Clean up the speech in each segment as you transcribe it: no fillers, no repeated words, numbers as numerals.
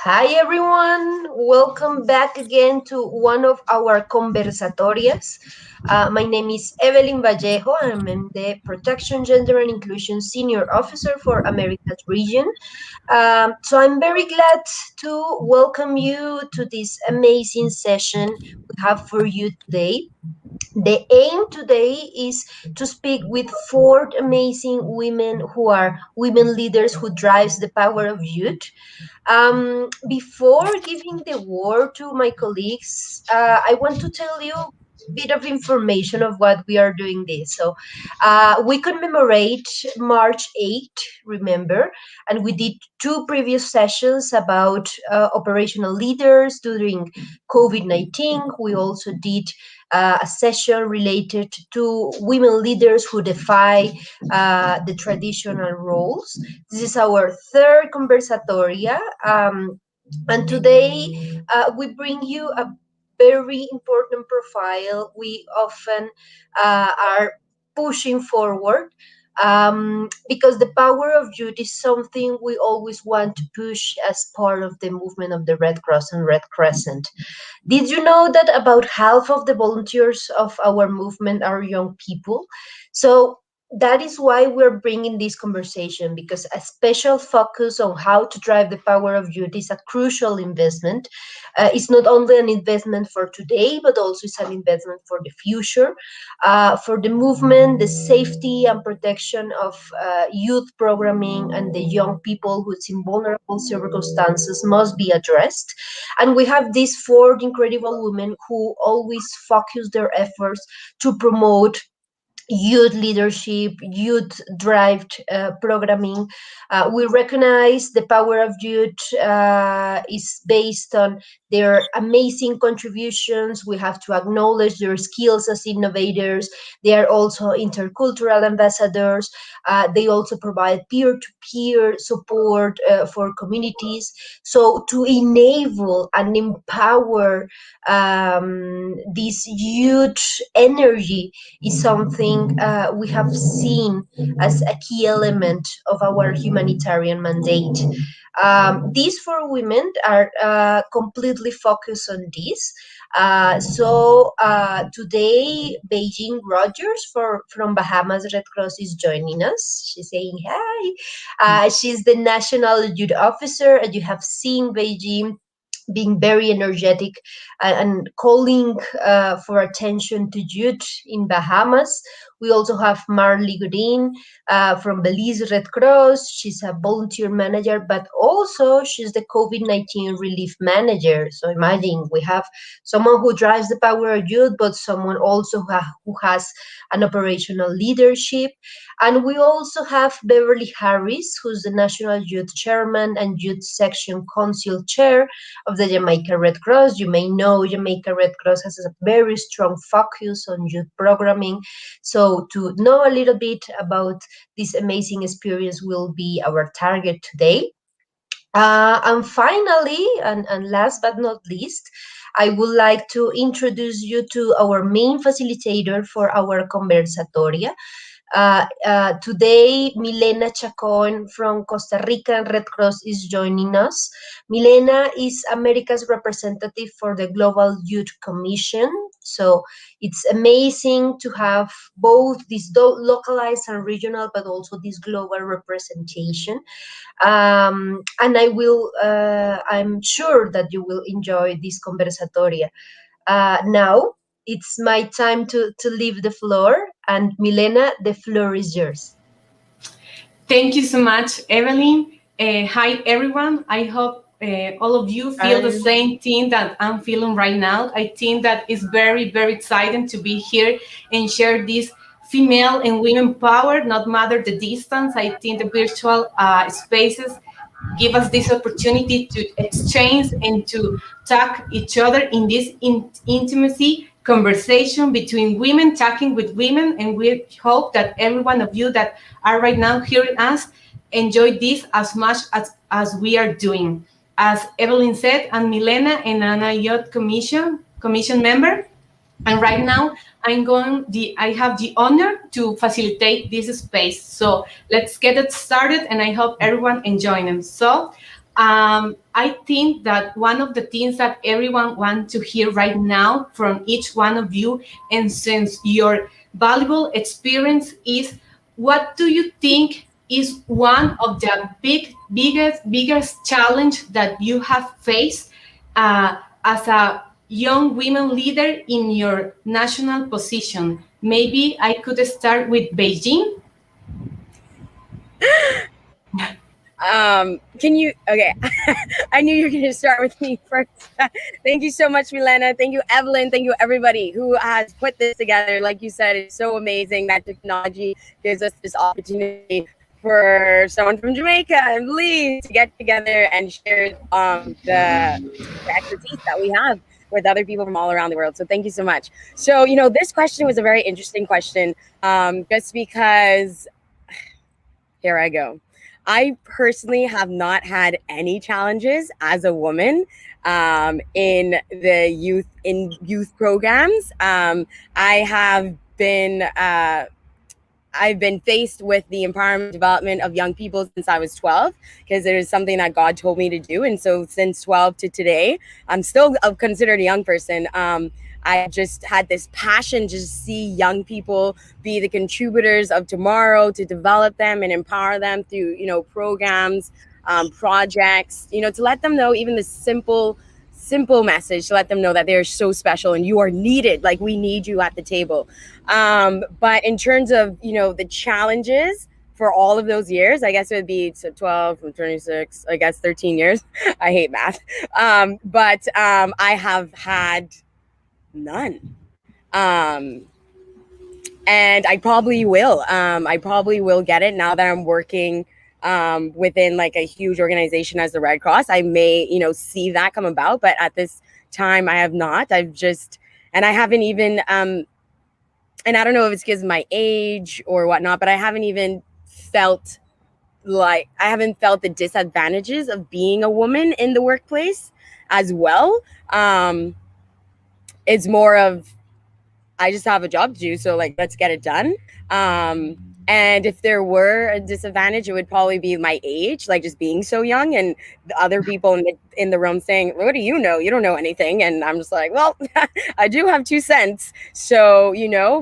Hi everyone, welcome back again to one of our Conversatorias. My name is Evelyn Vallejo and I'm the Protection, Gender and Inclusion Senior Officer for Americas region. So I'm very glad to welcome you to this amazing session we have for you today. The aim today is to speak with four amazing women who are women leaders who drives the power of youth. Before giving the word to my colleagues, I want to tell you a bit of information of what we are doing this. We commemorate March 8th, remember, and we did two previous sessions about operational leaders during COVID-19. We also did a session related to women leaders who defy the traditional roles. This is our third Conversatoria. And today we bring you a very important profile we often are pushing forward because the power of youth is something we always want to push as part of the movement of the Red Cross and Red Crescent. Did you know that about half of the volunteers of our movement are young people? So that is why we're bringing this conversation, because a special focus on how to drive the power of youth is a crucial investment. It's not only an investment for today, but also it's an investment for the future. For the movement, the safety and protection of youth programming and the young people who's in vulnerable circumstances must be addressed. And we have these four incredible women who always focus their efforts to promote youth leadership, youth drive programming. We recognize the power of youth is based on their amazing contributions. We have to acknowledge their skills as innovators. They are also intercultural ambassadors. They also provide peer-to-peer support for communities. So to enable and empower this youth energy is something we have seen as a key element of our humanitarian mandate. These four women are completely focused on this. Today, Beijing Rogers from Bahamas Red Cross is joining us. She's saying hi. She's the National Youth Officer, and you have seen Beijing being very energetic and calling for attention to youth in Bahamas. We also have Marley Godin from Belize Red Cross. She's a volunteer manager, but also she's the COVID-19 relief manager. So imagine we have someone who drives the power of youth, but someone also who has an operational leadership. And we also have Beverly Harris, who's the National Youth Chairman and Youth Section Council Chair of the Jamaica Red Cross. You may know Jamaica Red Cross has a very strong focus on youth programming. So to know a little bit about this amazing experience will be our target today. And finally, and last but not least, I would like to introduce you to our main facilitator for our Conversatoria. Today, Milena Chacon from Costa Rican Red Cross is joining us. Milena is America's representative for the Global Youth Commission. So it's amazing to have both this localized and regional, but also this global representation. And I'm sure that you will enjoy this Conversatoria. Now, it's my time to leave the floor. And Milena, the floor is yours. Thank you so much, Evelyn. Hi, everyone. I hope all of you feel the same thing that I'm feeling right now. I think that it's very, very exciting to be here and share this female and women power, not matter the distance. I think the virtual spaces give us this opportunity to exchange and to talk each other in this intimacy conversation between women talking with women. And we hope that every one of you that are right now hearing us enjoy this as much as we are doing. As Evelyn said, I'm Milena and I'm a Youth Commission member. And right now I have the honor to facilitate this space. So let's get it started, and I hope everyone enjoys them. So I think that one of the things that everyone wants to hear right now from each one of you, and since your valuable experience is, what do you think is one of the biggest challenge that you have faced as a young women leader in your national position? Maybe I could start with Beijing. Can you, okay. I knew you were going to start with me first. Thank you so much, Milena. Thank you, Evelyn. Thank you, everybody who has put this together. Like you said, it's so amazing that technology gives us this opportunity for someone from Jamaica and Belize to get together and share the expertise that we have with other people from all around the world. So thank you so much. So, this question was a very interesting question, just because here I go. I personally have not had any challenges as a woman in the youth programs. I have been I've been faced with the empowerment development of young people since I was 12, because it is something that God told me to do. And so since 12 to today, I'm still considered a young person. I just had this passion to see young people be the contributors of tomorrow, to develop them and empower them through, programs, projects, to let them know even the simple message, to let them know that they're so special and you are needed. Like, we need you at the table. But in terms of, the challenges for all of those years, I guess it would be 12 from 26, I guess 13 years. I hate math. But I have had none. And I probably will. I probably will get it now that I'm working within like a huge organization as the Red Cross. I may, see that come about, but at this time I have not. And I haven't even, and I don't know if it's because of my age or whatnot, but I haven't even felt the disadvantages of being a woman in the workplace as well. It's more of, I just have a job to do, so like, let's get it done. And if there were a disadvantage, it would probably be my age, like just being so young, and the other people in the room saying, "What do you know? You don't know anything." And I'm just like, well, I do have 2 cents, so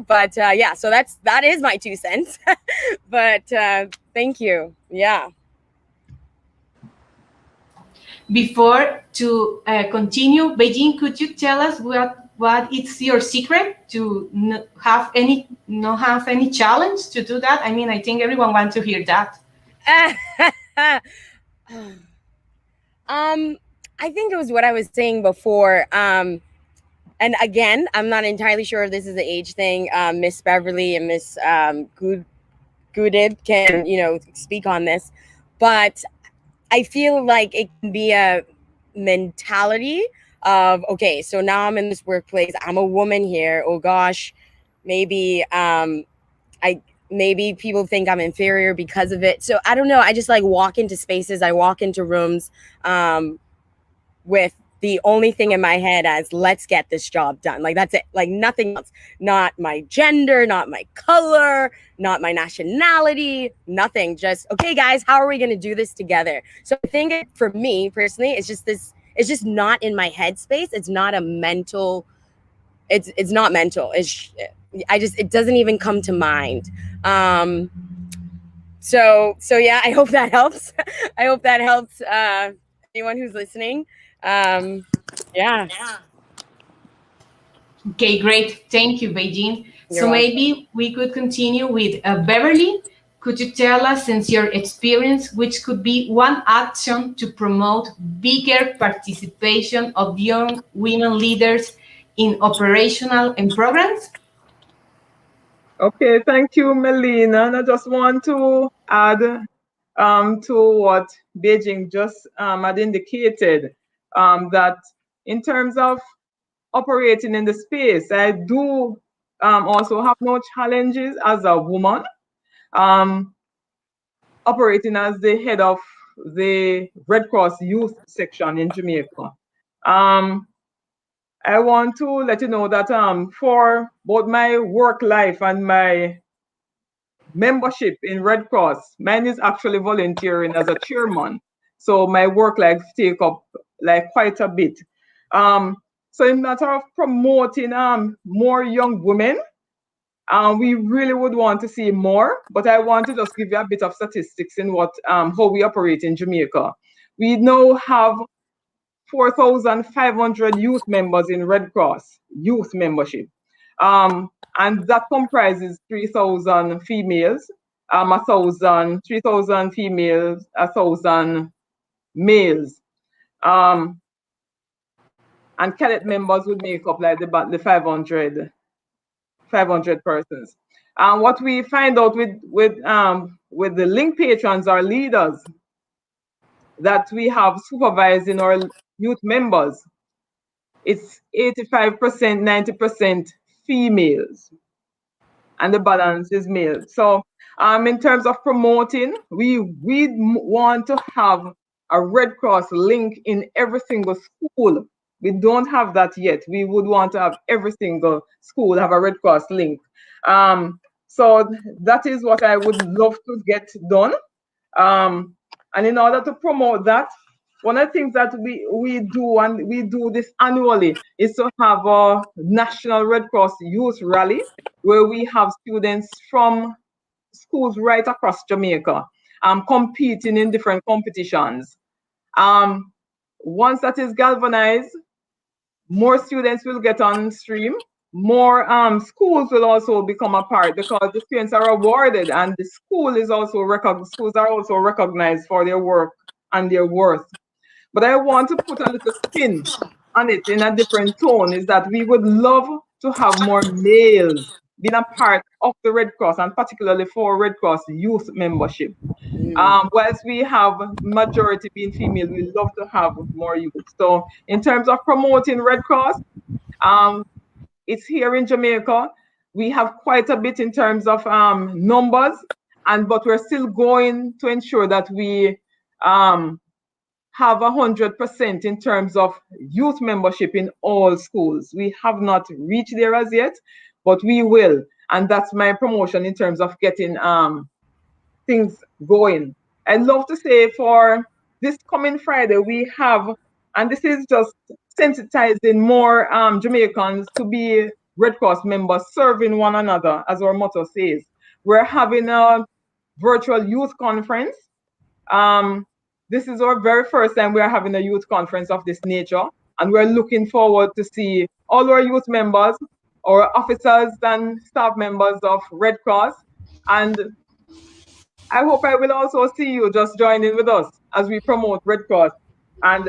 But yeah, so that is my 2 cents. But thank you. Yeah. Before to continue, Beijing, could you tell us what is your secret to not have any challenge to do that? I mean, I think everyone wants to hear that. I think it was what I was saying before. And again, I'm not entirely sure if this is the age thing. Miss Beverly and Miss Goodib can, speak on this. But I feel like it can be a mentality of, okay, so now I'm in this workplace. I'm a woman here. Oh gosh, maybe maybe people think I'm inferior because of it. So I don't know. I just like walk into spaces. I walk into rooms with the only thing in my head as, let's get this job done. Like, that's it. Like, nothing else. Not my gender, not my color, not my nationality, nothing. Just, okay, guys, how are we going to do this together? So I think for me personally, it's just not in my headspace. It's not a mental, it's not mental. It doesn't even come to mind. So yeah, I hope that helps. I hope that helps anyone who's listening. Yeah. Okay, great. Thank you, Beijing. You're So welcome. maybe we could continue with Beverly. Could you tell us, since your experience, which could be one action to promote bigger participation of young women leaders in operational and programs? Okay, thank you, Melina. And I just want to add to what Beijing just had indicated, that in terms of operating in the space, I do also have no challenges as a woman operating as the head of the Red Cross youth section in Jamaica. I want to let you know that for both my work life and my membership in Red Cross, mine is actually volunteering as a chairman. So my work life take up like quite a bit. So in matter of promoting more young women, we really would want to see more, but I want to just give you a bit of statistics in what how we operate in Jamaica. We now have 4,500 youth members in Red Cross, youth membership. And that comprises 3,000 females, 3,000 females, 1,000 males. And cadet members would make up like the 500 persons. And what we find out with the link patrons or leaders that we have supervising our youth members, it's 85%, 90% females, and the balance is male. So in terms of promoting, we want to have a Red Cross link in every single school. We don't have that yet. We would want to have every single school have a Red Cross link. So that is what I would love to get done. And in order to promote that, one of the things that we do, and we do this annually, is to have a National Red Cross Youth Rally, where we have students from schools right across Jamaica competing in different competitions. Once that is galvanized, more students will get on stream. More schools will also become a part, because the students are awarded, and the school is also schools are also recognized for their work and their worth. But I want to put a little spin on it in a different tone, is that we would love to have more males being a part of the Red Cross, and particularly for Red Cross youth membership. Whilst we have majority being female, we love to have more youth. So in terms of promoting Red Cross, it's here in Jamaica. We have quite a bit in terms of numbers, but we're still going to ensure that we have 100% in terms of youth membership in all schools. We have not reached there as yet, but we will. And that's my promotion in terms of getting things going. I'd love to say for this coming Friday, we have, and this is just sensitizing more Jamaicans to be Red Cross members, serving one another, as our motto says. We're having a virtual youth conference. This is our very first time we're having a youth conference of this nature, and we're looking forward to see all our youth members, our officers and staff members of Red Cross, and I hope I will also see you just joining with us as we promote Red Cross and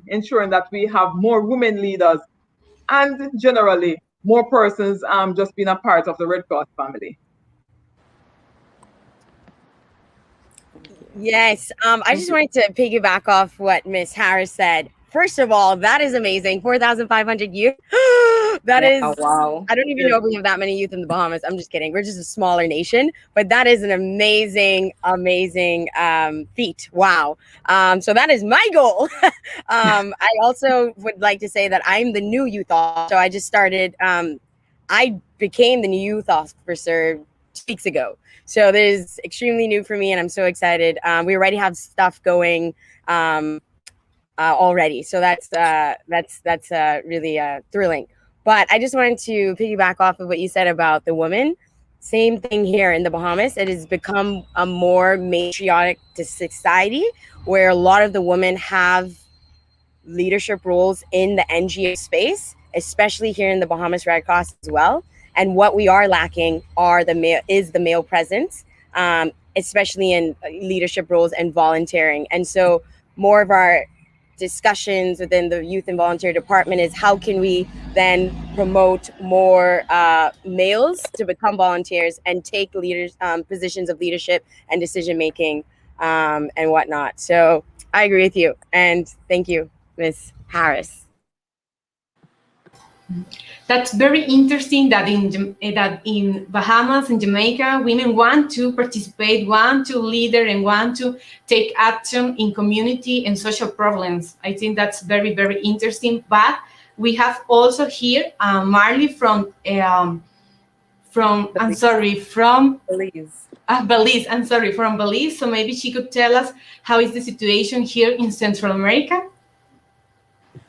ensuring that we have more women leaders and generally more persons just being a part of the Red Cross family. Yes. I just wanted to piggyback off what Miss Harris said. First of all, that is amazing. 4,500 youth. Wow. I don't even know if we have that many youth in the Bahamas. I'm just kidding. We're just a smaller nation, but that is an amazing, amazing feat. Wow. So that is my goal. I also would like to say that I'm the new youth officer. So I just started, I became the new youth officer 2 weeks ago. So this is extremely new for me, and I'm so excited. We already have stuff going already, so that's really thrilling. But I just wanted to piggyback off of what you said about the women. Same thing here in the Bahamas. It has become a more matriarchal society where a lot of the women have leadership roles in the NGO space, especially here in the Bahamas Red Cross as well. And what we are lacking are the male presence, especially in leadership roles and volunteering. And so more of our discussions within the youth and volunteer department is how can we then promote more males to become volunteers and take positions of leadership and decision making and whatnot. So I agree with you, and thank you, Ms. Harris. That's very interesting that in Bahamas and Jamaica, women want to participate, want to lead, and want to take action in community and social problems. I think that's very, very interesting. But we have also here Marley from from Belize. Belize. I'm sorry, from Belize. So maybe she could tell us how is the situation here in Central America.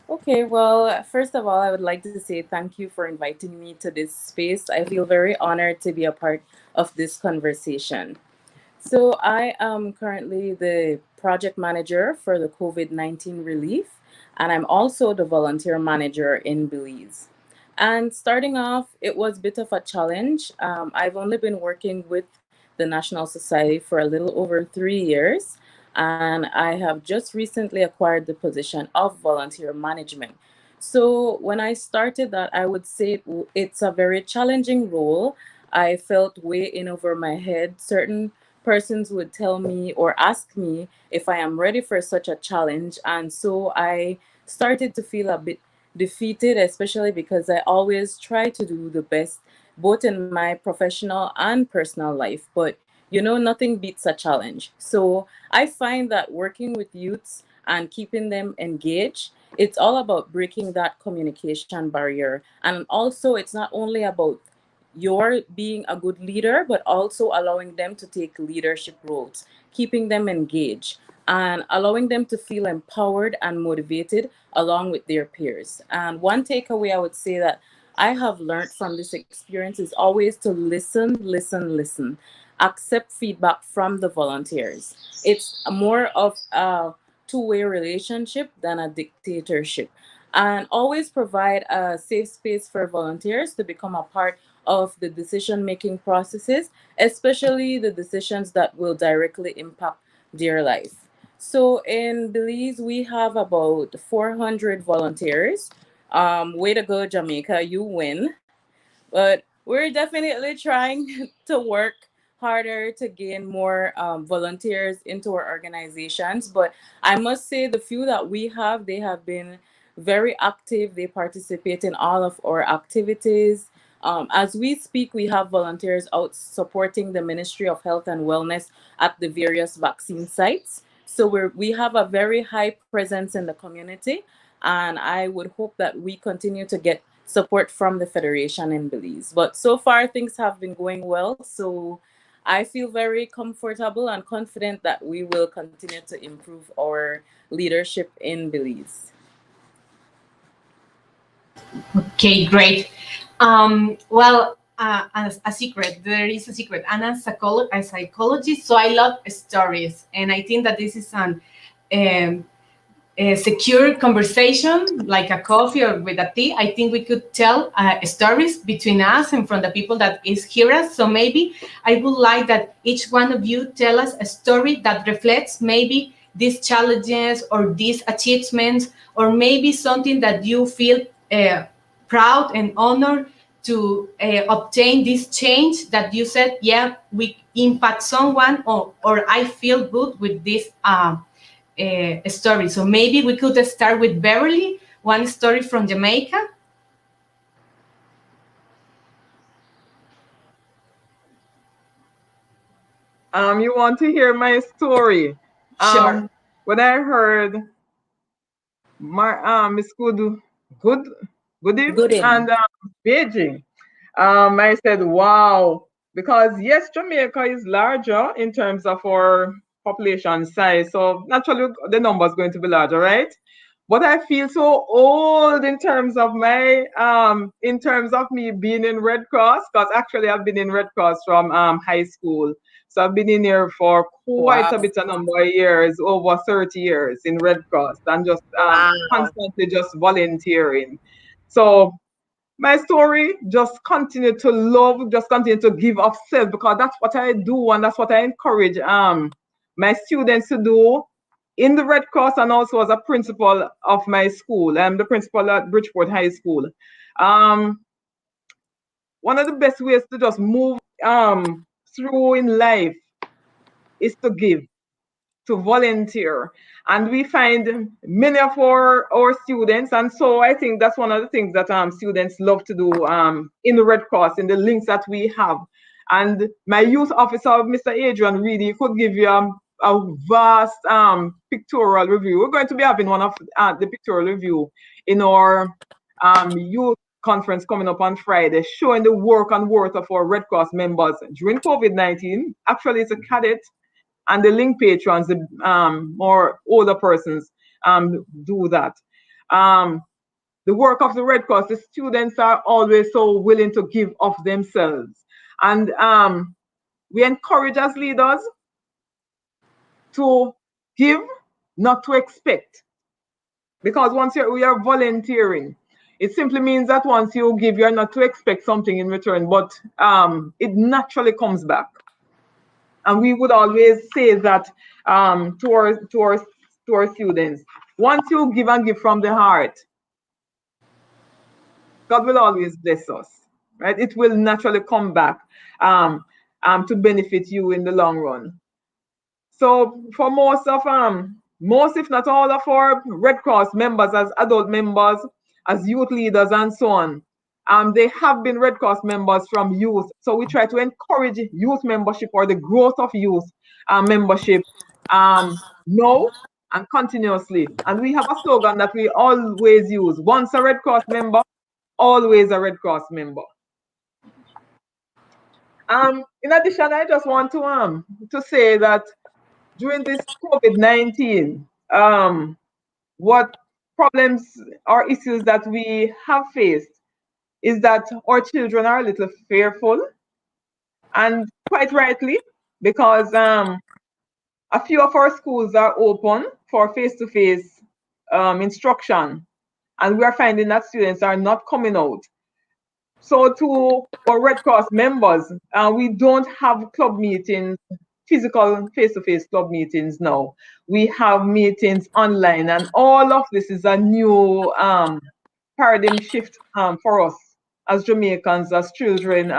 Okay, well, first of all, I would like to say thank you for inviting me to this space. I feel very honored to be a part of this conversation. So, I am currently the project manager for the COVID-19 relief, and I'm also the volunteer manager in Belize. And starting off, it was a bit of a challenge. I've only been working with the National Society for a little over 3 years, and I have just recently acquired the position of volunteer management. So when I started that, I would say it's a very challenging role. I felt way in over my head. Certain persons would tell me or ask me if I am ready for such a challenge. And so I started to feel a bit defeated, especially because I always try to do the best, both in my professional and personal life. But nothing beats a challenge. So I find that working with youths and keeping them engaged, it's all about breaking that communication barrier. And also, it's not only about your being a good leader, but also allowing them to take leadership roles, keeping them engaged, and allowing them to feel empowered and motivated along with their peers. And one takeaway I would say that I have learned from this experience is always to listen, listen, listen. Accept feedback from the volunteers. It's more of a two-way relationship than a dictatorship. And always provide a safe space for volunteers to become a part of the decision making processes, especially the decisions that will directly impact their life. So in Belize, we have about 400 volunteers. Way to go, Jamaica, you win. But we're definitely trying to work harder to gain more volunteers into our organizations. But I must say, the few that we have, they have been very active. They participate in all of our activities. As we speak, we have volunteers out supporting the Ministry of Health and Wellness at the various vaccine sites. So we have a very high presence in the community, and I would hope that we continue to get support from the Federation in Belize. But so far, things have been going well. So I feel very comfortable and confident that we will continue to improve our leadership in Belize. Okay, great. A secret, there is a secret. I'm a psychologist, so I love stories. And I think that this is um, a secure conversation, like a coffee or with a tea. I think we could tell stories between us and from the people that is hear us. So maybe I would like that each one of you tell us a story that reflects maybe these challenges or these achievements, or maybe something that you feel proud and honored to obtain this change that you said, yeah, we impact someone, or I feel good with this story. So maybe we could start with Beverly, one story from Jamaica. You want to hear my story? Sure. When I heard Miss Goodim Good in. and Beijing, I said, wow, because yes, Jamaica is larger in terms of our population size, so naturally the number is going to be larger, right? But I feel so old in terms of me being in Red Cross, because actually I've been in Red Cross from high school. So I've been in here for quite a Wow. bit of number of years, over 30 years in Red Cross, and just Wow. constantly just volunteering. So my story, just continue to love, just continue to give of self, because that's what I do and that's what I encourage my students to do in the Red Cross, and also as a principal of my school. I'm the principal at Bridgeport High School. Um, One of the best ways to just move through in life is to give, to volunteer. And we find many of our students, and so I think that's one of the things that students love to do in the Red Cross, in the links that we have. And my youth officer, Mr. Adrian, really could give you a vast pictorial review. We're going to be having one of the pictorial review in our youth conference coming up on Friday, showing the work and worth of our Red Cross members during COVID-19. Actually, it's a cadet and the link patrons, the more older persons, do that. The work of the Red Cross, the students are always so willing to give of themselves. And we encourage as leaders to give, not to expect. Because once we are volunteering, it simply means that once you give, you're not to expect something in return, but it naturally comes back. And we would always say that to our students, once you give and give from the heart, God will always bless us, right? It will naturally come back to benefit you in the long run. So for most if not all of our Red Cross members, as adult members, as youth leaders and so on, they have been Red Cross members from youth. So we try to encourage youth membership or the growth of youth membership now and continuously. And we have a slogan that we always use: once a Red Cross member, always a Red Cross member. In addition, I just want to say that during this COVID-19, what problems or issues that we have faced is that our children are a little fearful, and quite rightly, because a few of our schools are open for face-to-face instruction, and we are finding that students are not coming out. So to our Red Cross members, we don't have club meetings, physical face-to-face club meetings now. We have meetings online, and all of this is a new paradigm shift for us as Jamaicans, as children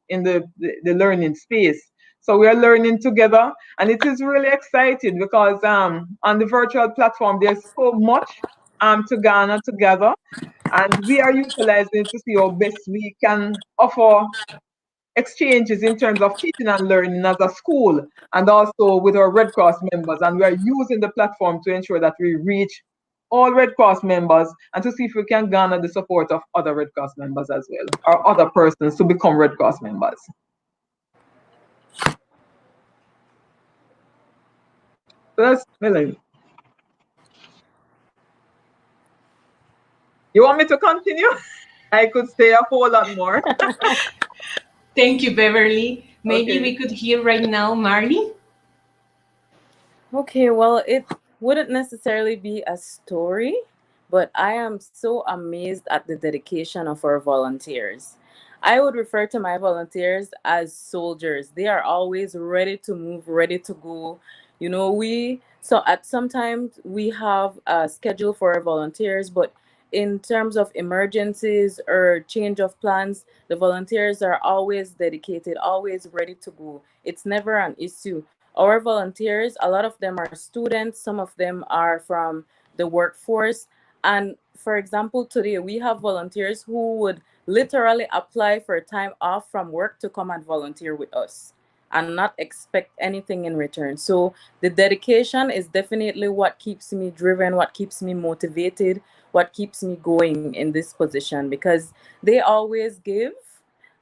in the learning space. So we are learning together, and it is really exciting because on the virtual platform, there's so much to garner together. And we are utilizing it to see how best we can offer exchanges in terms of teaching and learning as a school, and also with our Red Cross members. And we are using the platform to ensure that we reach all Red Cross members and to see if we can garner the support of other Red Cross members as well, or other persons to become Red Cross members. So that's Melanie. You want me to continue? I could say a whole lot more. Thank you, Beverly. Maybe Okay. we could hear right now Marley. Okay, well, it wouldn't necessarily be a story, but I am so amazed at the dedication of our volunteers. I would refer to my volunteers as soldiers. They are always ready to move, ready to go. You know, sometimes we have a schedule for our volunteers, but in terms of emergencies or change of plans, the volunteers are always dedicated, always ready to go. It's never an issue. Our volunteers, a lot of them are students, some of them are from the workforce. And for example, today we have volunteers who would literally apply for time off from work to come and volunteer with us and not expect anything in return. So the dedication is definitely what keeps me driven, what keeps me motivated, what keeps me going in this position, because they always give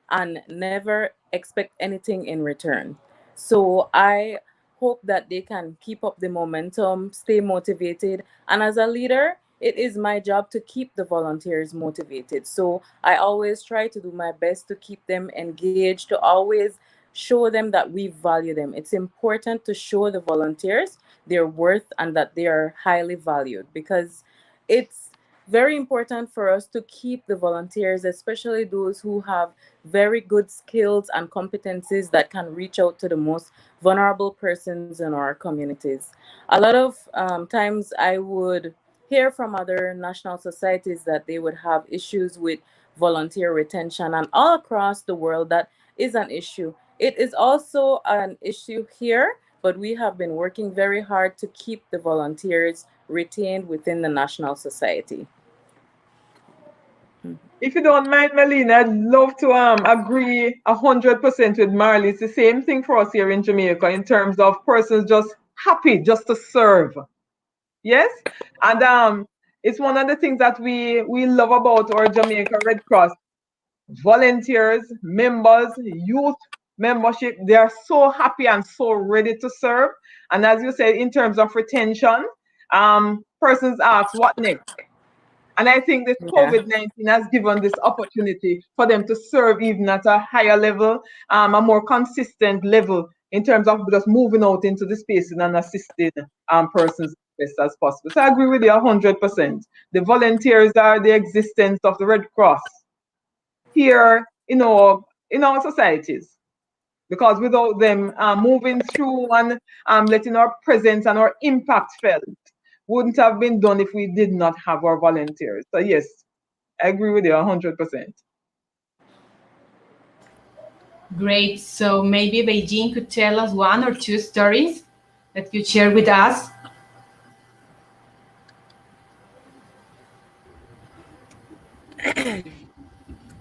and never expect anything in return. So I hope that they can keep up the momentum, stay motivated. And as a leader, it is my job to keep the volunteers motivated. So I always try to do my best to keep them engaged, to always show them that we value them. It's important to show the volunteers their worth and that they are highly valued, because it's very important for us to keep the volunteers, especially those who have very good skills and competencies that can reach out to the most vulnerable persons in our communities. A lot of times I would hear from other national societies that they would have issues with volunteer retention, and all across the world that is an issue. It is also an issue here, but we have been working very hard to keep the volunteers retained within the national society. If you don't mind, Melina, I'd love to agree 100% with Marley. It's the same thing for us here in Jamaica in terms of persons just happy just to serve. Yes? And It's one of the things that we love about our Jamaica Red Cross. Volunteers, members, youth membership, they are so happy and so ready to serve. And as you said, in terms of retention, persons ask what next. And I think this Yeah. COVID-19 has given this opportunity for them to serve even at a higher level, a more consistent level in terms of just moving out into the spaces and assisting persons as best as possible. So I agree with you 100%. The volunteers are the existence of the Red Cross here in our societies. Because without them moving through and letting our presence and our impact felt, wouldn't have been done if we did not have our volunteers. So yes, I agree with you 100%. Great. So maybe Beijing could tell us one or two stories that you share with us.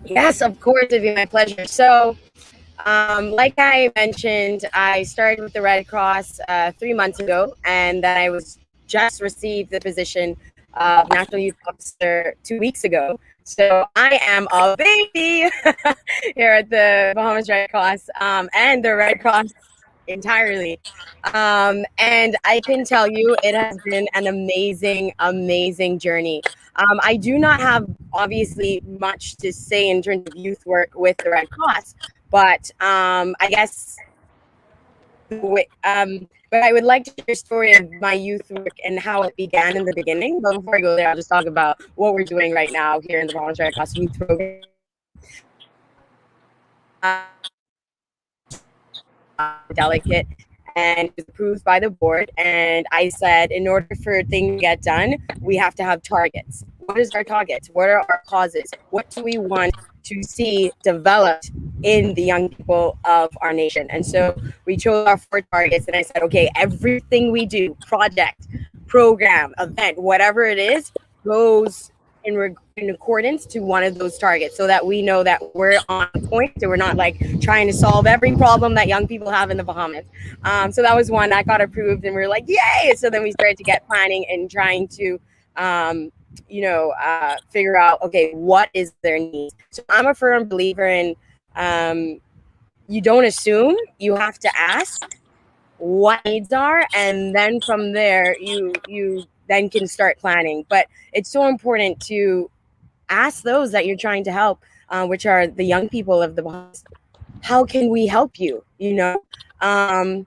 Yes, of course, it'd be my pleasure. So, like I mentioned, I started with the Red Cross 3 months ago, and then I was just received the position of National Youth Officer 2 weeks ago. So I am a baby here at the Bahamas Red Cross and the Red Cross entirely. And I can tell you it has been an amazing, amazing journey. I do not have obviously much to say in terms of youth work with the Red Cross, but I guess but I would like to share a story of my youth work and how it began in the beginning. But before I go there, I'll just talk about what we're doing right now here in the Bahamas Red Cross Youth Program. Delicate, and it was approved by the board. And I said, in order for things to get done, we have to have targets. What is our targets? What are our causes? What do we want to see developed in the young people of our nation? And so we chose our 4 targets, and I said, okay, everything we do, project, program, event, whatever it is, goes in accordance to one of those targets, so that we know that we're on point, so we're not like trying to solve every problem that young people have in the Bahamas. So that was one that got approved, and we were like, yay! So then we started to get planning and trying to figure out, okay, what is their needs. So I'm a firm believer in you don't assume, you have to ask what needs are, and then from there you then can start planning. But it's so important to ask those that you're trying to help, which are the young people of the Bahamas, how can we help you, and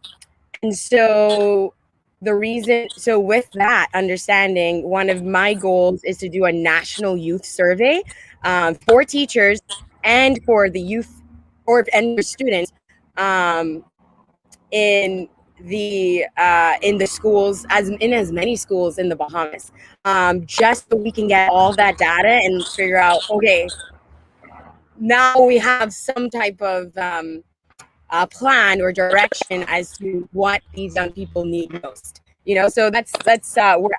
so with that understanding, one of my goals is to do a national youth survey for teachers and for the youth and for students in the schools, as many schools in the Bahamas, just so we can get all that data and figure out, okay, now we have some type of plan or direction as to what these young people need most. So that's where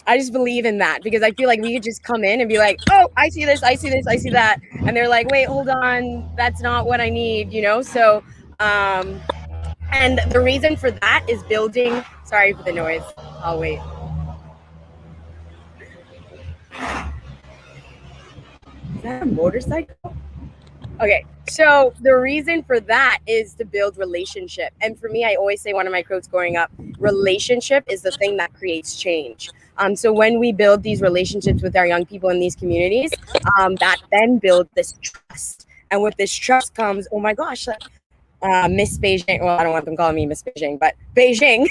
I just believe in that, because I feel like we could just come in and be like, oh, I see this, I see this, I see that, and they're like, wait, hold on, that's not what I need. So and the reason for that is building. Sorry for the noise. I'll wait. Is that a motorcycle? Okay, so the reason for that is to build relationship. And for me, I always say, one of my quotes growing up, relationship is the thing that creates change. So when we build these relationships with our young people in these communities, that then builds this trust. And with this trust comes, oh my gosh, Miss Beijing, well, I don't want them calling me Miss Beijing, but Beijing,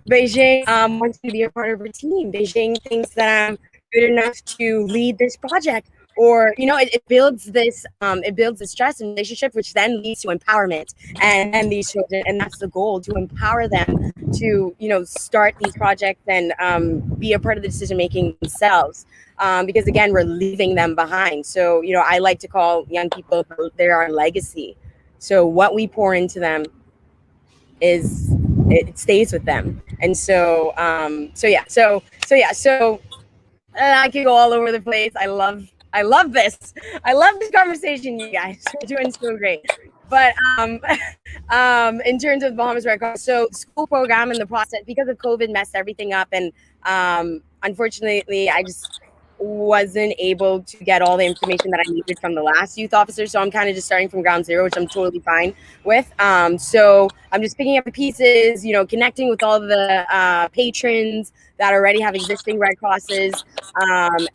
Beijing wants to be a part of her team. Beijing thinks that I'm good enough to lead this project. Or, it builds this trust and relationship, which then leads to empowerment. And these children, and that's the goal, to empower them to, start these projects and be a part of the decision-making themselves. Because again, we're leaving them behind. So, I like to call young people, they're our legacy. So what we pour into them it stays with them. And so I could go all over the place. I love this. I love this conversation, you guys. We're doing so great. But in terms of Bahamas Red Cross, so school program in the process because of COVID messed everything up, and unfortunately, I just wasn't able to get all the information that I needed from the last youth officer. So I'm kind of just starting from ground zero, which I'm totally fine with. So I'm just picking up the pieces, you know, connecting with all the patrons that already have existing Red Crosses,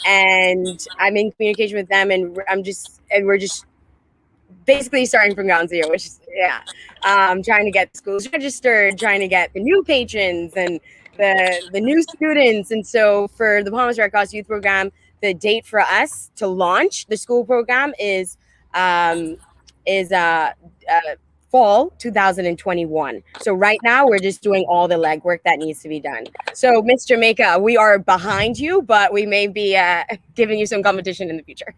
and I'm in communication with them, and we're just basically starting from ground zero, which is trying to get schools registered, trying to get the new patrons and the new students. And so for the Bahamas Red Cross Youth Program, the date for us to launch the school program um, is fall 2021. So right now we're just doing all the legwork that needs to be done. So Miss Jamaica, we are behind you, but we may be giving you some competition in the future.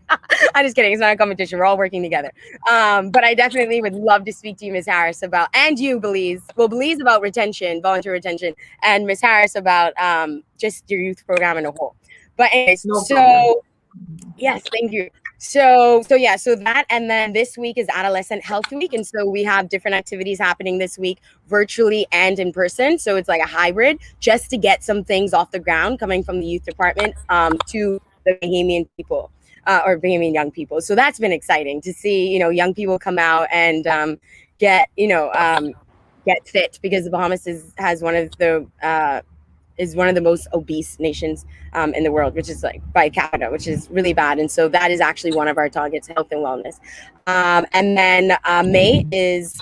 I'm just kidding. It's not a competition. We're all working together. But I definitely would love to speak to you, Ms. Harris, about, and you, Belize. Well, Belize about retention, volunteer retention, and Ms. Harris about just your youth program in a whole. But anyways, No problem. yes, thank you. So that, and then this week is Adolescent Health Week, and so we have different activities happening this week, virtually and in person. So it's like a hybrid, just to get some things off the ground coming from the youth department to the Bahamian people. Or Bahamian young people. So that's been exciting to see, you know, young people come out and get fit, because the Bahamas has one of the is one of the most obese nations in the world, which is like by capita, which is really bad. And so that is actually one of our targets, health and wellness. And then May is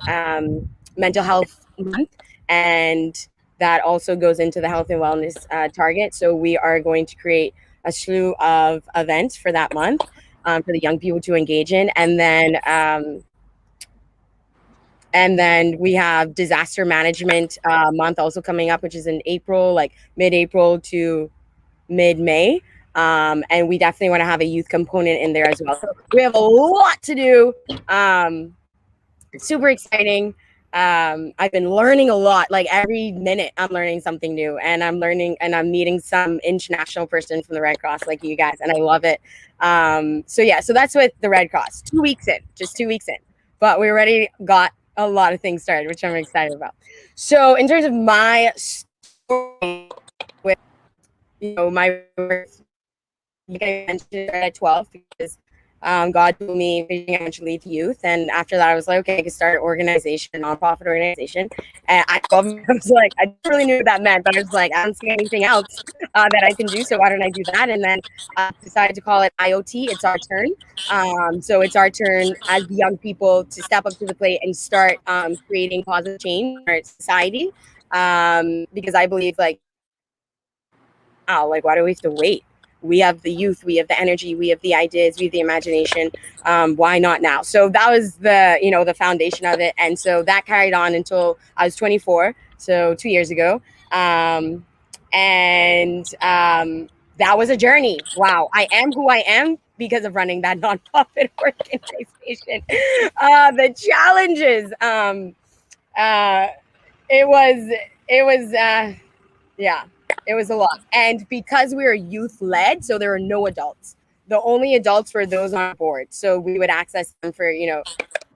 Mental Health Month, and that also goes into the health and wellness target. So we are going to create a slew of events for that month for the young people to engage in. And then we have disaster management month also coming up, which is in April, like mid-April to mid-May. And we definitely want to have a youth component in there as well. So we have a lot to do. It's super exciting. I've been learning a lot. Like every minute I'm learning something new, and I'm meeting some international person from the Red Cross like you guys, and I love it. So that's with the Red Cross. 2 weeks in, just 2 weeks in. But we already got a lot of things started, which I'm excited about. So in terms of my story with, you know, my work, you can mention at 12 because God told me eventually to youth, and after that I was like, okay, I could start an organization, a nonprofit organization. And I was like, I didn't really knew what that meant, but I was like, I don't see anything else that I can do, so why don't I do that? And then I decided to call it IoT. It's our turn. So it's our turn as the young people to step up to the plate and start creating positive change in our society. Because I believe, like, wow, like, why do we have to wait? We have the youth, we have the energy, we have the ideas, we have the imagination. Why not now? So that was the foundation of it. And so that carried on until I was 24, so 2 years ago. That was a journey. Wow, I am who I am because of running that nonprofit organization. The challenges, it was a lot. And because we were youth led, so there were no adults. The only adults were those on board. So we would access them for,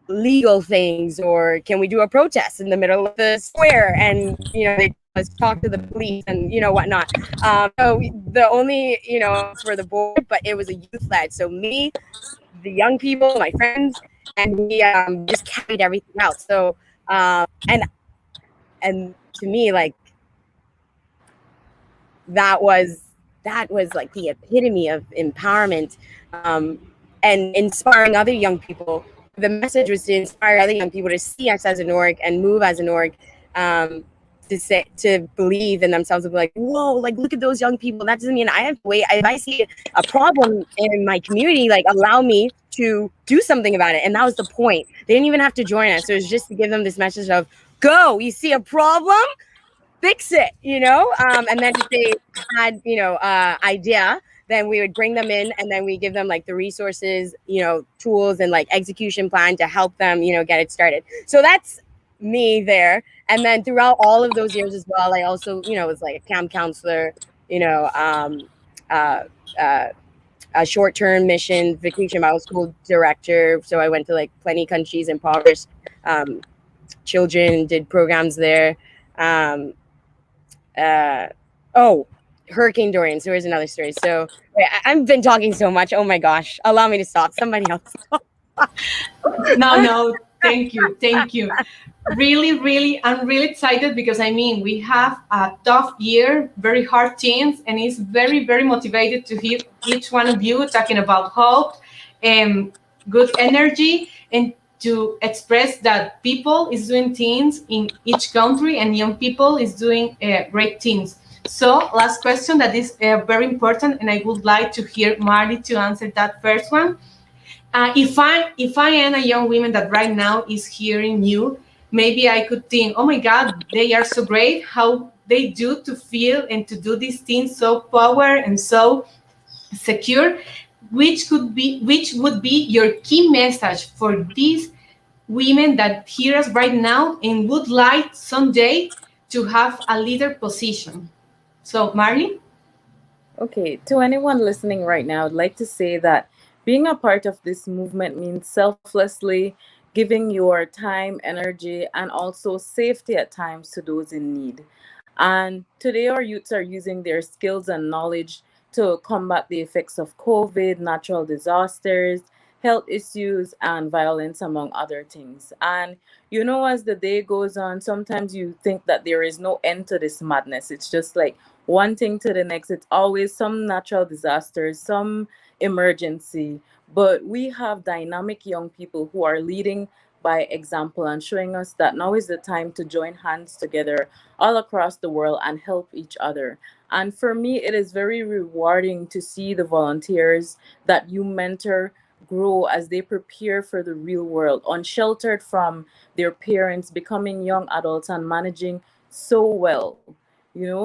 legal things, or can we do a protest in the middle of the square? And, they let's talk to the police and, whatnot. So the only, for the board, but it was a youth led. So me, the young people, my friends, and we just carried everything out. So, and to me, like, that was like the epitome of empowerment, and inspiring other young people. The message was to inspire other young people to see us as an org and move as an org, to believe in themselves and be like, whoa, like, look at those young people. That doesn't mean I have to wait. If I see a problem in my community, like, allow me to do something about it. And that was the point. They didn't even have to join us. It was just to give them this message of, go, you see a problem, fix it, and then if they had, idea, then we would bring them in, and then we give them like the resources, tools and like execution plan to help them, get it started. So that's me there. And then throughout all of those years as well, I also, was like a camp counselor, a short-term mission vacation. I was school director, so I went to like plenty countries, impoverished children, did programs there. Um, oh, Hurricane Dorian. So here's another story. So wait, I've been talking so much. Oh my gosh, allow me to stop. Somebody else. No, thank you, thank you. Really, I'm really excited because I mean we have a tough year, very hard teams, and it's very motivated to hear each one of you talking about hope and good energy, and to express that people is doing things in each country and young people is doing great things. So last question that is very important, and I would like to hear Marley to answer that first one. If I am a young woman that right now is hearing you, maybe I could think, oh my God, they are so great. How they do to feel and to do these things so power and so secure. Which would be your key message for these women that hear us right now and would like someday to have a leader position? So Marley? Okay, to anyone listening right now, I'd like to say that being a part of this movement means selflessly giving your time, energy, and also safety at times to those in need. And today, our youths are using their skills and knowledge to combat the effects of COVID, natural disasters, health issues, and violence, among other things. And as the day goes on, sometimes you think that there is no end to this madness. It's just like one thing to the next. It's always some natural disasters, some emergency. But we have dynamic young people who are leading by example and showing us that now is the time to join hands together all across the world and help each other. And for me, it is very rewarding to see the volunteers that you mentor grow as they prepare for the real world, unsheltered from their parents, becoming young adults and managing so well.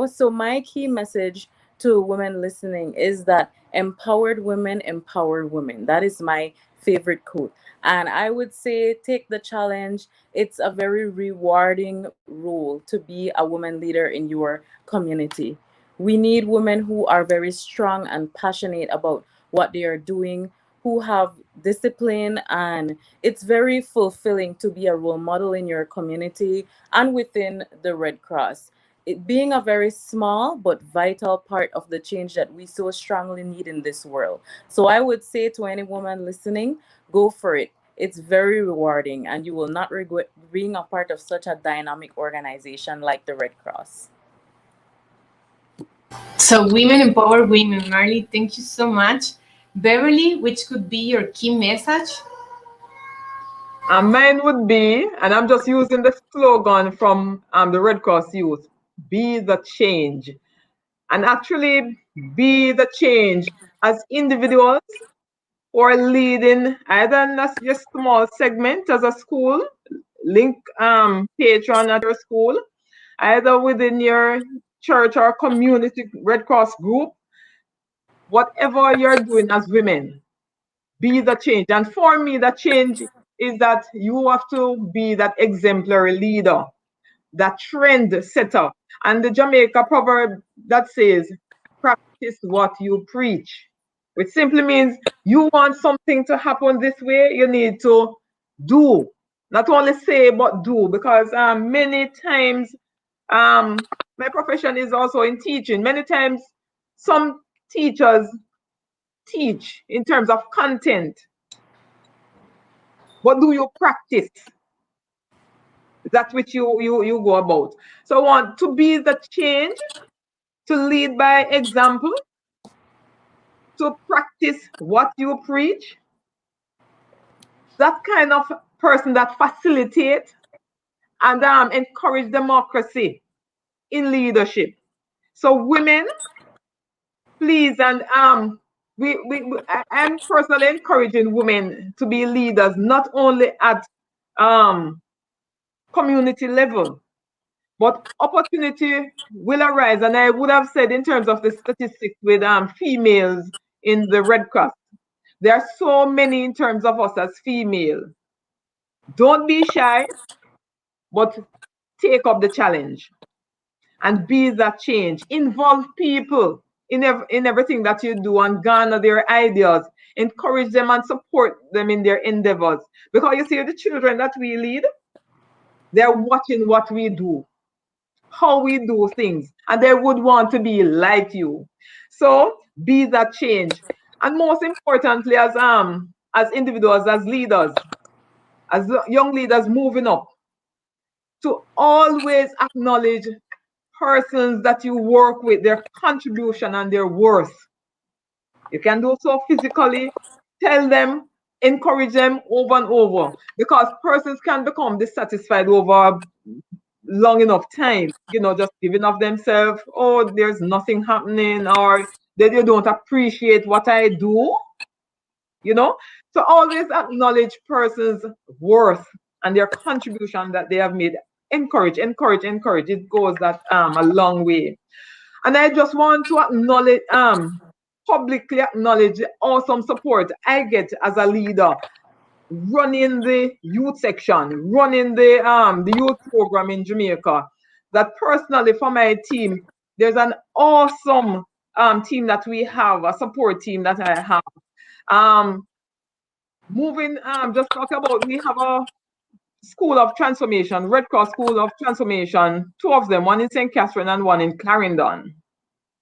So my key message to women listening is that empowered women empower women. That is my favorite quote. And I would say take the challenge. It's a very rewarding role to be a woman leader in your community. We need women who are very strong and passionate about what they are doing, who have discipline, and it's very fulfilling to be a role model in your community and within the Red Cross. It being a very small but vital part of the change that we so strongly need in this world. So I would say to any woman listening, go for it. It's very rewarding, and you will not regret being a part of such a dynamic organization like the Red Cross. So women empower women. Marley, thank you so much. Beverly, which could be your key message? And mine would be, and I'm just using the slogan from the Red Cross Youth, be the change. And actually be the change as individuals or leading either in a small segment as a school, link patron at your school, either within your church or community Red Cross group, whatever you're doing as women, be the change. And for me, the change is that you have to be that exemplary leader, that trend setter. And the Jamaica proverb that says, practice what you preach, which simply means you want something to happen this way, you need to do. Not only say, but do. Because many times, my profession is also in teaching. Many times, some teachers teach in terms of content, but do you practice that which you go about? So I want to be the change, to lead by example, to practice what you preach, that kind of person that facilitate and encourage democracy in leadership. So women, please, and I'm personally encouraging women to be leaders, not only at community level, but opportunity will arise. And I would have said in terms of the statistics with females in the Red Cross, there are so many in terms of us as female. Don't be shy, but take up the challenge and be that change. Involve people in everything that you do and garner their ideas. Encourage them and support them in their endeavors. Because you see, the children that we lead, they're watching what we do, how we do things, and they would want to be like you. So be that change. And most importantly, as individuals, as leaders, as young leaders moving up, to always acknowledge persons that you work with, their contribution and their worth. You can do so physically, tell them, encourage them over and over, because persons can become dissatisfied over long enough time, just giving of themselves. Oh, there's nothing happening, or they don't appreciate what I do. So always acknowledge persons' worth and their contribution that they have made. Encourage. It goes that a long way. And I just want to acknowledge, publicly acknowledge the awesome support I get as a leader, running the youth section, running the youth program in Jamaica. That personally for my team, there's an awesome team that we have, a support team that I have. Just talk about, we have a School of Transformation, Red Cross School of Transformation, 2 of them, one in St. Catherine and one in Clarendon.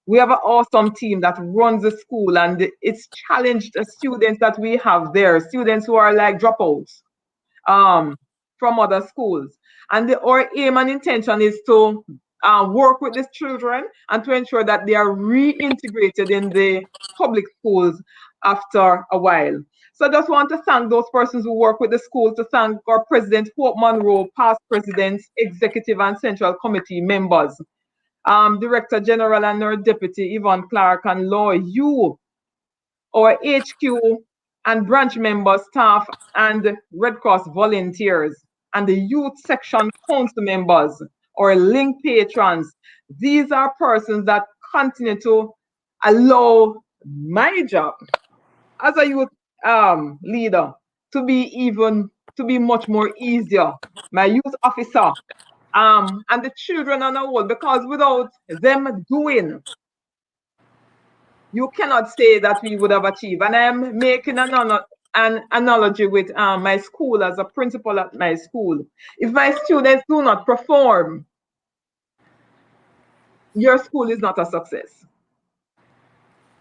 We have an awesome team that runs the school, and it's challenged the students that we have there, students who are like dropouts from other schools. And our aim and intention is to work with these children and to ensure that they are reintegrated in the public schools after a while. So I just want to thank those persons who work with the school, to thank our President Hope Monroe, past presidents, executive and central committee members, Director General and our Deputy Yvonne Clark, and Law, you, our HQ and branch members, staff, and Red Cross volunteers, and the youth section council members, or link patrons. These are persons that continue to allow my job as a youth leader to be much more easier. My youth officer, and the children on the whole, because without them doing, you cannot say that we would have achieved. And I'm making an analogy with my school, as a principal at my school. If my students do not perform, your school is not a success.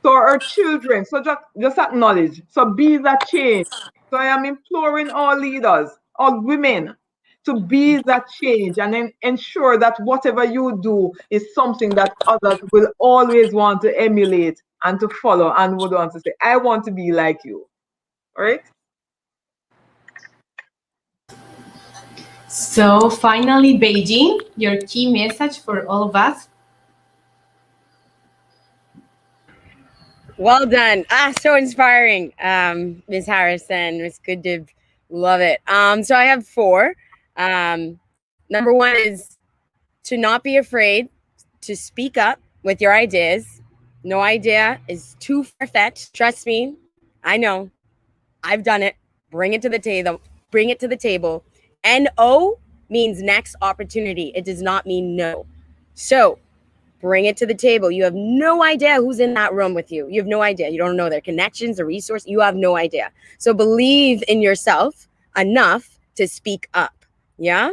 So our children, so just acknowledge, so be that change. So I am imploring all leaders, all women, to be that change and then ensure that whatever you do is something that others will always want to emulate and to follow and would want to say, I want to be like you. All right? So finally, Beijing, your key message for all of us. Well done. So inspiring, Ms. Harrison, Ms. Goodib. Love it. So I have 4. Number 1 is to not be afraid to speak up with your ideas. No idea is too far-fetched. Trust me, I know. I've done it. Bring it to the table. Bring it to the table. NO means next opportunity. It does not mean no. So bring it to the table. You have no idea who's in that room with you. You have no idea. You don't know their connections, the resource. You have no idea. So believe in yourself enough to speak up. Yeah.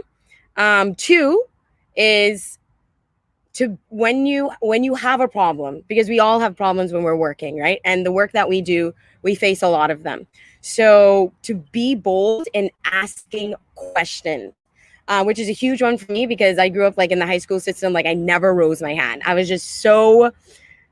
2 is to when you have a problem, because we all have problems when we're working, right? And the work that we do, we face a lot of them. So to be bold in asking questions. Which is a huge one for me, because I grew up like in the high school system. Like I never rose my hand. I was just so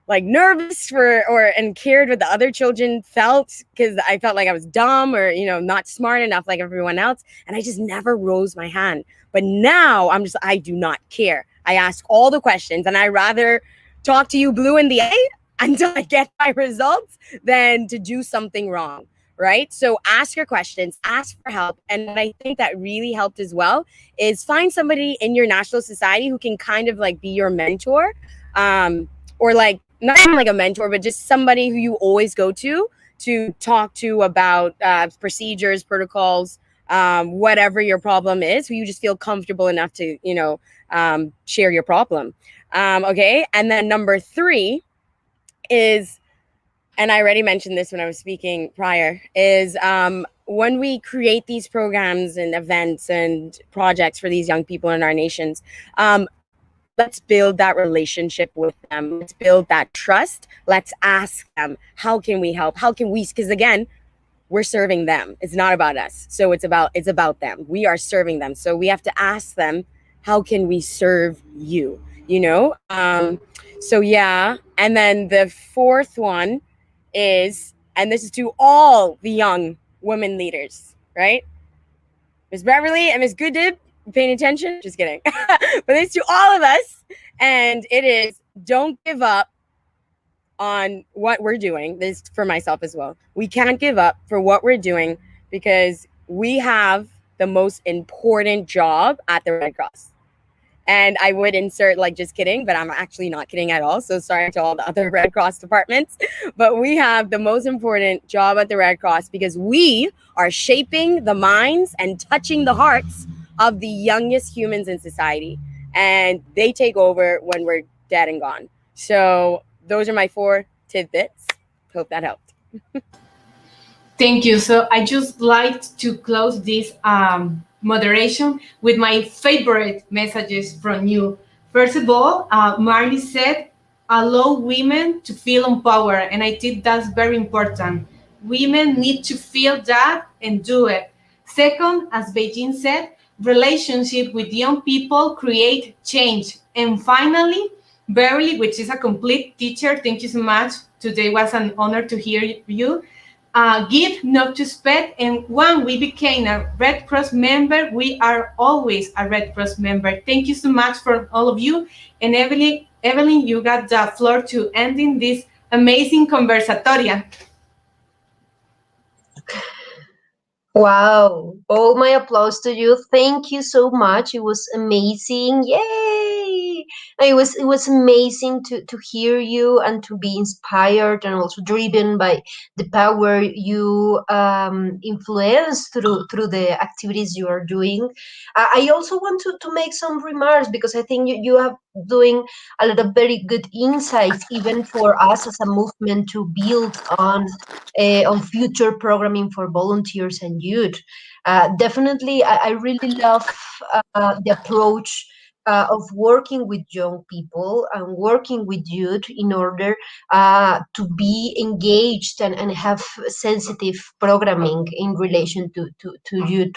like nervous and cared what the other children felt, because I felt like I was dumb or, not smart enough like everyone else. And I just never rose my hand. But now I do not care. I ask all the questions, and I rather talk to you blue in the eye until I get my results than to do something wrong. Right? So ask your questions, ask for help. And what I think that really helped as well is find somebody in your national society who can kind of like be your mentor, or like not even like a mentor, but just somebody who you always go to talk to about procedures, protocols, whatever your problem is, who you just feel comfortable enough to, share your problem. Okay. And then number 3 is, and I already mentioned this when I was speaking prior, is when we create these programs and events and projects for these young people in our nations, let's build that relationship with them. Let's build that trust. Let's ask them, how can we help? How can we? Because again, we're serving them. It's not about us. So it's about them. We are serving them. So we have to ask them, how can we serve you? You know? So yeah. And then the fourth one is, and this is to all the young women leaders, right? Miss Beverly and Miss Goodib, paying attention? Just kidding. But it's to all of us. And it is, don't give up on what we're doing. This is for myself as well. We can't give up for what we're doing because we have the most important job at the Red Cross. And I would insert, like, just kidding, but I'm actually not kidding at all. So sorry to all the other Red Cross departments. But we have the most important job at the Red Cross because we are shaping the minds and touching the hearts of the youngest humans in society. And they take over when we're dead and gone. So those are my 4 tidbits. Hope that helped. Thank you. So I just like to close this moderation with my favorite messages from you. First of all, Marley said, allow women to feel empowered. And I think that's very important. Women need to feel that and do it. Second, as Beijing said, relationship with young people create change. And finally, Beverly, which is a complete teacher, thank you so much. Today was an honor to hear you. Give, not to expect. And when we became a Red Cross member, we are always a Red Cross member. Thank you so much for all of you. And Evelyn, you got the floor to ending this amazing Conversatoria. Wow. All my applause to you. Thank you so much. It was amazing. Yay! It was amazing to hear you and to be inspired and also driven by the power you influence through the activities you are doing. I also want to make some remarks because I think you have doing a lot of very good insights even for us as a movement to build on future programming for volunteers and youth. Definitely, I really love the approach of working with young people and working with youth in order to be engaged and have sensitive programming in relation to youth.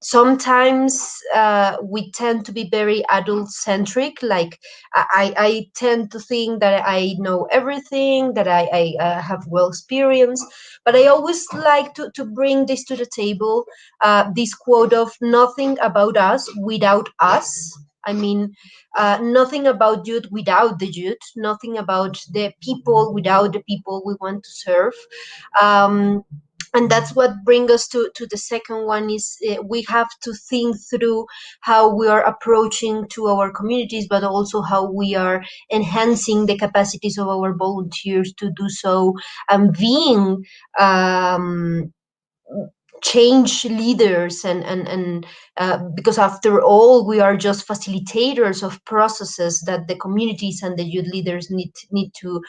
Sometimes we tend to be very adult centric. Like I tend to think that I know everything, that I have well experience, but I always like to bring this to the table. This quote of nothing about us without us. I mean, nothing about youth without the youth, nothing about the people without the people we want to serve. And that's what brings us to the second one is we have to think through how we are approaching to our communities, but also how we are enhancing the capacities of our volunteers to do so and being change leaders and because after all we are just facilitators of processes that the communities and the youth leaders need to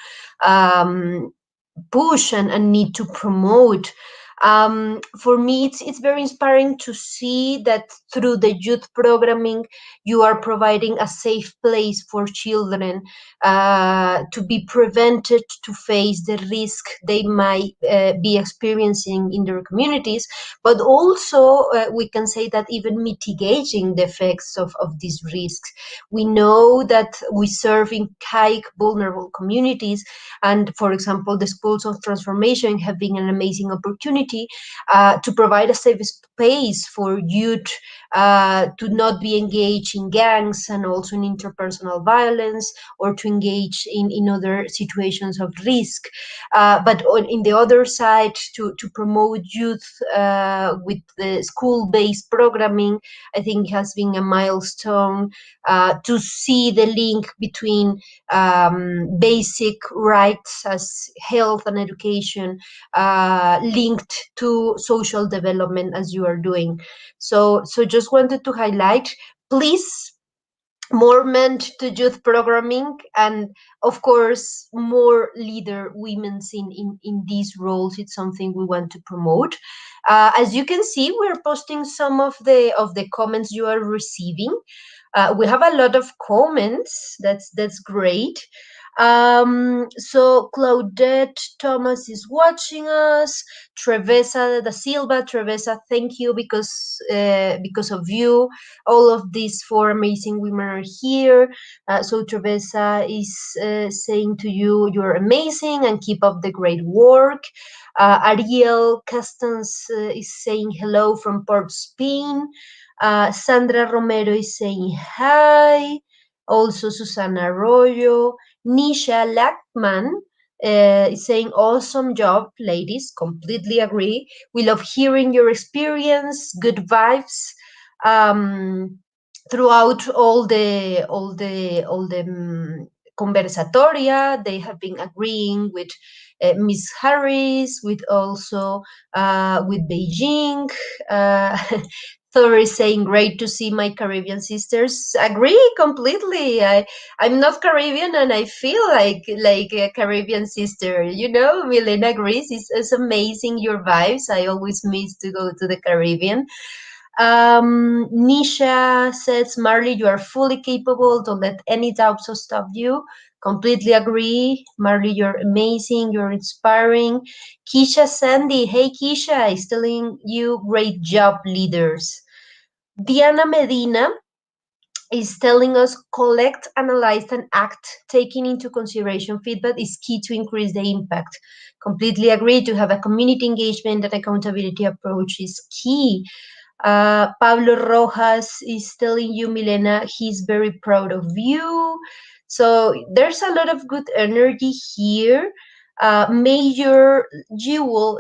push and need to promote. For me, it's very inspiring to see that through the youth programming, you are providing a safe place for children to be prevented to face the risk they might be experiencing in their communities, but also we can say that even mitigating the effects of these risks. We know that we serve in high vulnerable communities, and for example, the schools of transformation have been an amazing opportunity to provide a safe space for youth to not be engaged in gangs and also in interpersonal violence or to engage in other situations of risk. But in the other side, to promote youth with the school-based programming, I think has been a milestone to see the link between basic rights as health and education linked to social development as you are doing. So just wanted to highlight, please more meant to youth programming, and of course more leader women in these roles. It's something we want to promote. As you can see, we're posting some of the comments you are receiving. We have a lot of comments. That's great. So Claudette Thomas is watching us. Trevesa da Silva, Trevesa, thank you, because of you, all of these four amazing women are here. So Trevesa is saying to you, you're amazing and keep up the great work. Ariel Castans is saying hello from Port Spain. Sandra Romero is saying hi. Also Susana Arroyo. Nisha Lackman is saying awesome job, ladies. Completely agree. We love hearing your experience. Good vibes throughout all the conversatoria. They have been agreeing with Miss Harris, with also with Beijing. Uh, Thor is saying, great to see my Caribbean sisters. Agree completely. I'm not Caribbean and I feel like a Caribbean sister. You know, Milena agrees. It's amazing your vibes. I always miss to go to the Caribbean. Nisha says, Marley, you are fully capable. Don't let any doubts stop you. Completely agree. Marley, you're amazing. You're inspiring. Keisha Sandy, hey Keisha, is telling you great job, leaders. Diana Medina is telling us collect, analyze, and act, taking into consideration feedback is key to increase the impact. Completely agree. To have a community engagement and accountability approach is key. Pablo Rojas is telling you, Milena, he's very proud of you. So there's a lot of good energy here. Major Jewel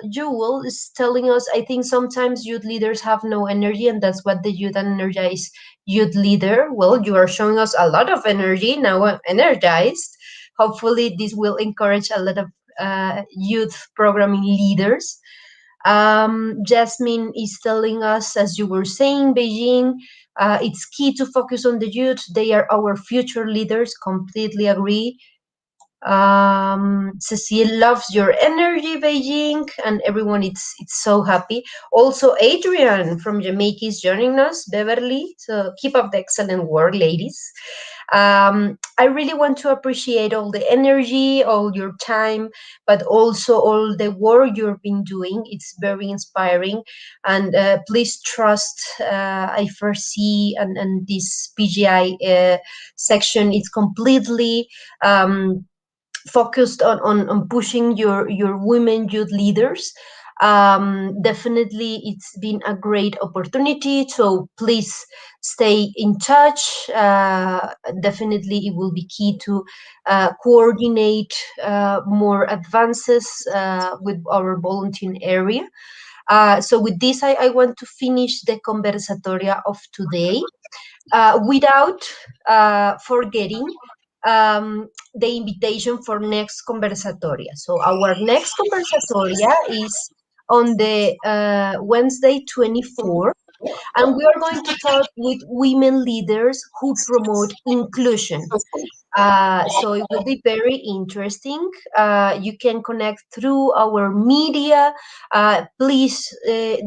is telling us, I think sometimes youth leaders have no energy, and that's what the youth energized youth leader. Well, you are showing us a lot of energy. Now I'm energized. Hopefully, this will encourage a lot of youth programming leaders. Jasmine is telling us, as you were saying, Beijing, it's key to focus on the youth. They are our future leaders. Completely agree. Cecile loves your energy, Beijing, and everyone it's so happy. Also, Adrian from Jamaica is joining us, Beverly. So keep up the excellent work, ladies. I really want to appreciate all the energy, all your time, but also all the work you've been doing. It's very inspiring. And please trust IFRC and this PGI section. It's completely focused on pushing your women youth leaders. Definitely it's been a great opportunity, so please stay in touch. Definitely it will be key to coordinate more advances with our volunteering area. So with this, I want to finish the conversatoria of today without forgetting the invitation for next conversatoria. So our next conversatoria is on the Wednesday 24, and we are going to talk with women leaders who promote inclusion. So it will be very interesting. You can connect through our media. Please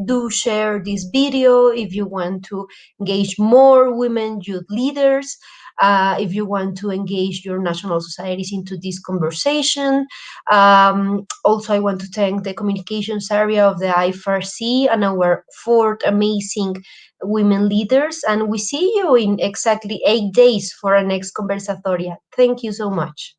do share this video if you want to engage more women youth leaders. If you want to engage your national societies into this conversation. Also, I want to thank the communications area of the IFRC and our fourth amazing women leaders. And we see you in exactly 8 days for our next conversatoria. Thank you so much.